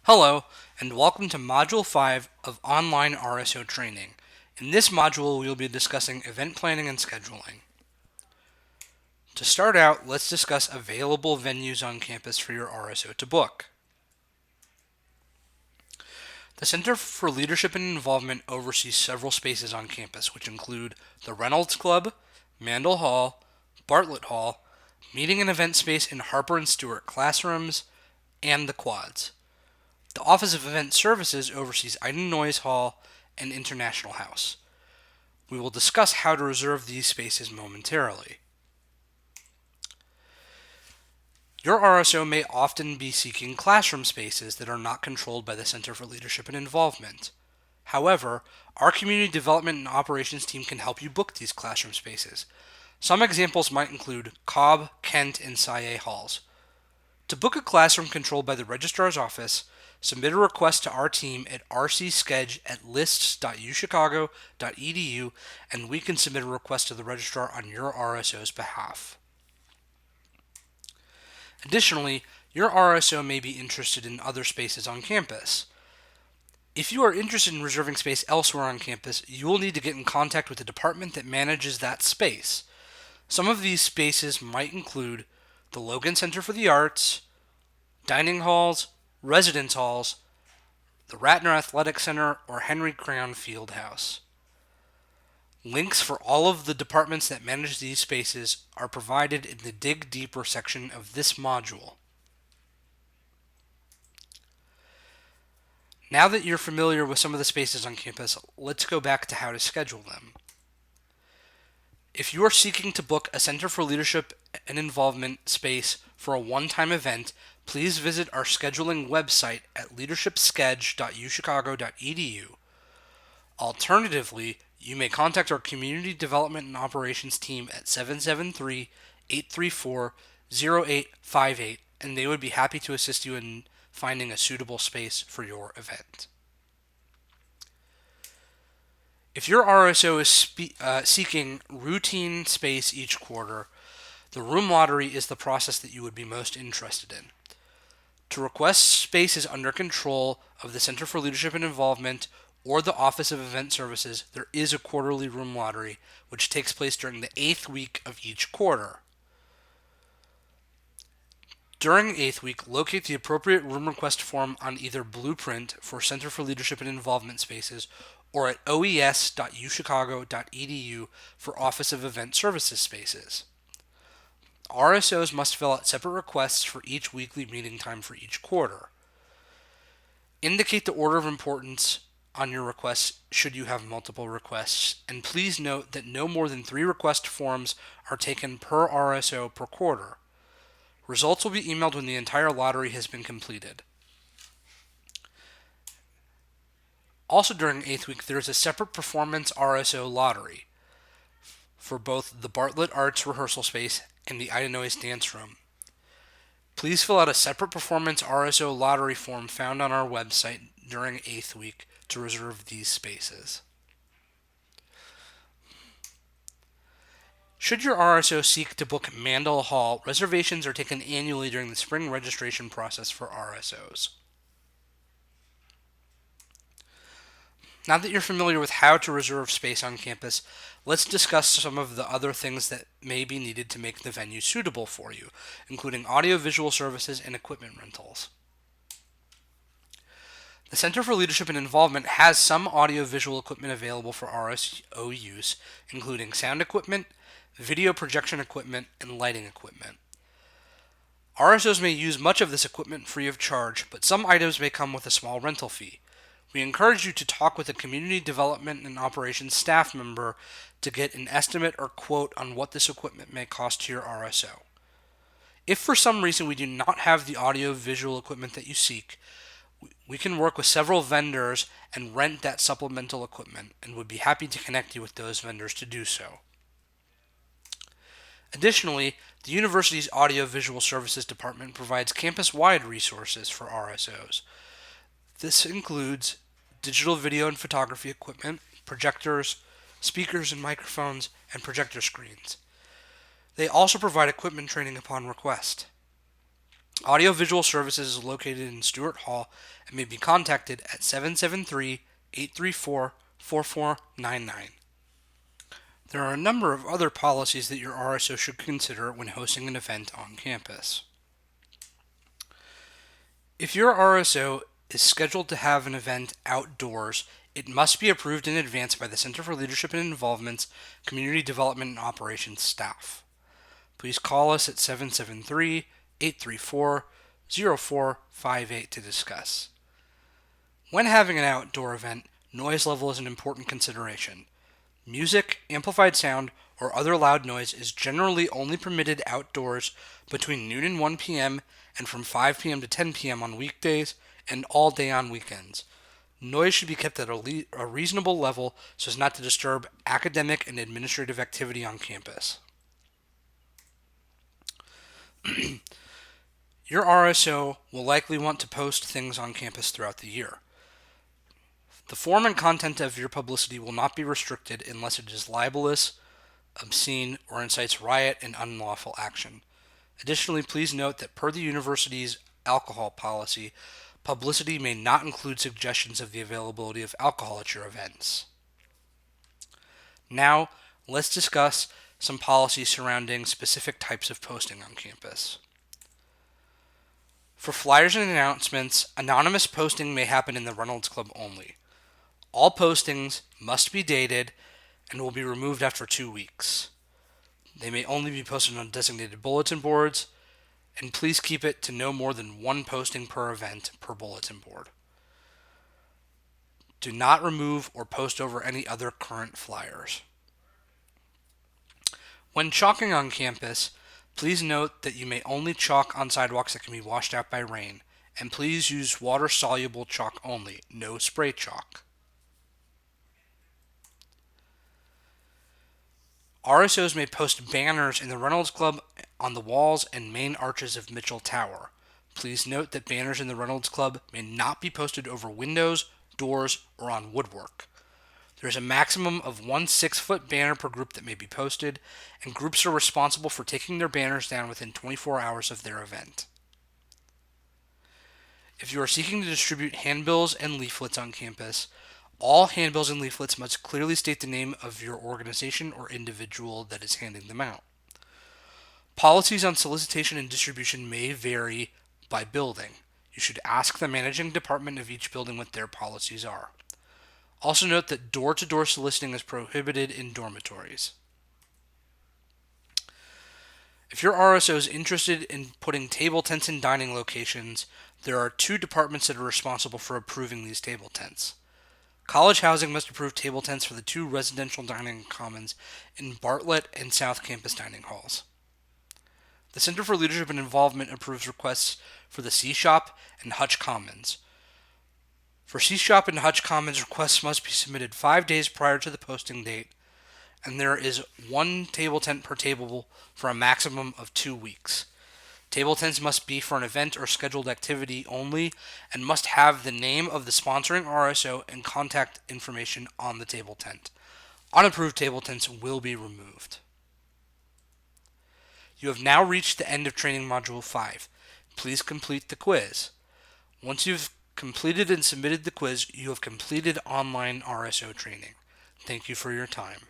Hello, and welcome to Module 5 of Online RSO Training. In this module, we will be discussing event planning and scheduling. To start out, let's discuss available venues on campus for your RSO to book. The Center for Leadership and Involvement oversees several spaces on campus, which include the Reynolds Club, Mandel Hall, Bartlett Hall, meeting and event space in Harper and Stewart classrooms, and the Quads. The Office of Event Services oversees Iden Noyes Hall and International House. We will discuss how to reserve these spaces momentarily. Your RSO may often be seeking classroom spaces that are not controlled by the Center for Leadership and Involvement. However, our Community Development and Operations team can help you book these classroom spaces. Some examples might include Cobb, Kent, and SciA halls. To book a classroom controlled by the Registrar's Office, submit a request to our team at rcschedule@lists.uchicago.edu, and we can submit a request to the Registrar on your RSO's behalf. Additionally, your RSO may be interested in other spaces on campus. If you are interested in reserving space elsewhere on campus, you will need to get in contact with the department that manages that space. Some of these spaces might include the Logan Center for the Arts, dining halls, residence halls, the Ratner Athletic Center, or Henry Crown Fieldhouse. Links for all of the departments that manage these spaces are provided in the Dig Deeper section of this module. Now that you're familiar with some of the spaces on campus, let's go back to how to schedule them. If you are seeking to book a Center for Leadership and Involvement space for a one-time event, please visit our scheduling website at leadershipschedule.uchicago.edu. Alternatively, you may contact our Community Development and Operations team at 773-834-0858, and they would be happy to assist you in finding a suitable space for your event. If your RSO is seeking routine space each quarter, the room lottery is the process that you would be most interested in. To request spaces under control of the Center for Leadership and Involvement or the Office of Event Services, there is a quarterly room lottery, which takes place during the 8th week of each quarter. During 8th week, locate the appropriate room request form on either Blueprint for Center for Leadership and Involvement spaces or at oes.uchicago.edu for Office of Event Services spaces. RSOs must fill out separate requests for each weekly meeting time for each quarter. Indicate the order of importance on your requests should you have multiple requests, and please note that no more than 3 request forms are taken per RSO per quarter. Results will be emailed when the entire lottery has been completed. Also during 8th week, there is a separate performance RSO lottery for both the Bartlett Arts rehearsal space and the Ida Noyes dance room. Please fill out a separate performance RSO lottery form found on our website during 8th week to reserve these spaces. Should your RSO seek to book Mandel Hall, reservations are taken annually during the spring registration process for RSOs. Now that you're familiar with how to reserve space on campus, let's discuss some of the other things that may be needed to make the venue suitable for you, including audiovisual services and equipment rentals. The Center for Leadership and Involvement has some audiovisual equipment available for RSO use, including sound equipment, video projection equipment, and lighting equipment. RSOs may use much of this equipment free of charge, but some items may come with a small rental fee. We encourage you to talk with a Community Development and Operations staff member to get an estimate or quote on what this equipment may cost to your RSO. If for some reason we do not have the audio-visual equipment that you seek, we can work with several vendors and rent that supplemental equipment, and would be happy to connect you with those vendors to do so. Additionally, the university's Audiovisual Services Department provides campus-wide resources for RSOs. This includes digital video and photography equipment, projectors, speakers and microphones, and projector screens. They also provide equipment training upon request. Audiovisual Services is located in Stewart Hall and may be contacted at 773-834-4499. There are a number of other policies that your RSO should consider when hosting an event on campus. If your RSO is scheduled to have an event outdoors, it must be approved in advance by the Center for Leadership and Involvement's Community Development and Operations staff. Please call us at 773-834-0458 to discuss. When having an outdoor event, noise level is an important consideration. Music, amplified sound, or other loud noise is generally only permitted outdoors between noon and 1 p.m. and from 5 p.m. to 10 p.m. on weekdays and all day on weekends. Noise should be kept at a reasonable level so as not to disturb academic and administrative activity on campus. Your RSO will likely want to post things on campus throughout the year. The form and content of your publicity will not be restricted unless it is libelous, obscene, or incites riot and unlawful action. Additionally, please note that per the university's alcohol policy, publicity may not include suggestions of the availability of alcohol at your events. Now, let's discuss some policies surrounding specific types of posting on campus. For flyers and announcements, anonymous posting may happen in the Reynolds Club only. All postings must be dated and will be removed after 2 weeks. They may only be posted on designated bulletin boards, and please keep it to no more than one posting per event per bulletin board. Do not remove or post over any other current flyers. When chalking on campus, please note that you may only chalk on sidewalks that can be washed out by rain, and please use water-soluble chalk only, no spray chalk. RSOs may post banners in the Reynolds Club on the walls and main arches of Mitchell Tower. Please note that banners in the Reynolds Club may not be posted over windows, doors, or on woodwork. There is a maximum of one 6-foot banner per group that may be posted, and groups are responsible for taking their banners down within 24 hours of their event. If you are seeking to distribute handbills and leaflets on campus, all handbills and leaflets must clearly state the name of your organization or individual that is handing them out. Policies on solicitation and distribution may vary by building. You should ask the managing department of each building what their policies are. Also note that door-to-door soliciting is prohibited in dormitories. If your RSO is interested in putting table tents in dining locations, there are 2 departments that are responsible for approving these table tents. College Housing must approve table tents for the 2 residential dining commons in Bartlett and South Campus dining halls. The Center for Leadership and Involvement approves requests for the C Shop and Hutch Commons. For C Shop and Hutch Commons, requests must be submitted 5 days prior to the posting date, and there is 1 table tent per table for a maximum of 2 weeks. Table tents must be for an event or scheduled activity only and must have the name of the sponsoring RSO and contact information on the table tent. Unapproved table tents will be removed. You have now reached the end of Training Module 5. Please complete the quiz. Once you've completed and submitted the quiz, you have completed online RSO training. Thank you for your time.